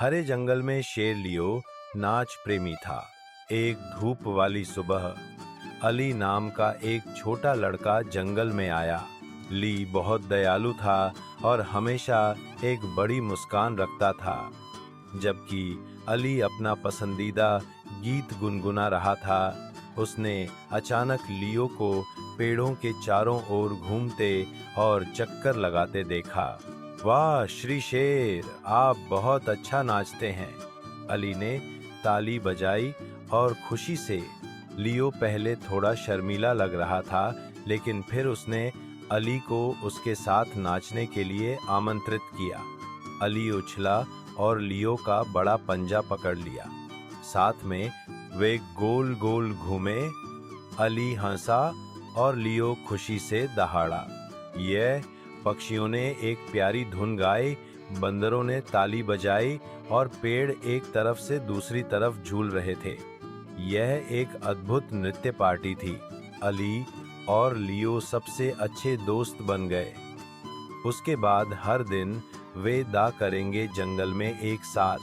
हरे जंगल में शेर लियो नाच प्रेमी था। एक धूप वाली सुबह अली नाम का एक छोटा लड़का जंगल में आया। ली बहुत दयालु था और हमेशा एक बड़ी मुस्कान रखता था। जबकि अली अपना पसंदीदा गीत गुनगुना रहा था, उसने अचानक लियो को पेड़ों के चारों ओर घूमते और चक्कर लगाते देखा। वाह श्री शेर, आप बहुत अच्छा नाचते हैं। अली ने ताली बजाई और खुशी से। लियो पहले थोड़ा शर्मीला लग रहा था, लेकिन फिर उसने अली को उसके साथ नाचने के लिए आमंत्रित किया। अली उछला और लियो का बड़ा पंजा पकड़ लिया। साथ में वे गोल गोल घूमे। अली हंसा और लियो खुशी से दहाड़ा। यह पक्षियों ने एक प्यारी धुन गाई, बंदरों ने ताली बजाई और पेड़ एक तरफ से दूसरी तरफ झूल रहे थे। यह एक अद्भुत नृत्य पार्टी थी। अली और लियो सबसे अच्छे दोस्त बन गए। उसके बाद हर दिन वे दा करेंगे जंगल में एक साथ,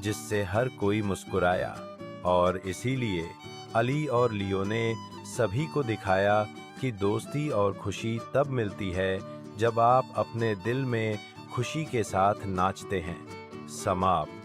जिससे हर कोई मुस्कुराया। और इसीलिए अली और लियो ने सभी को दिखाया कि दोस्ती और खुशी तब मिलती है जब आप अपने दिल में खुशी के साथ नाचते हैं। समाप्त।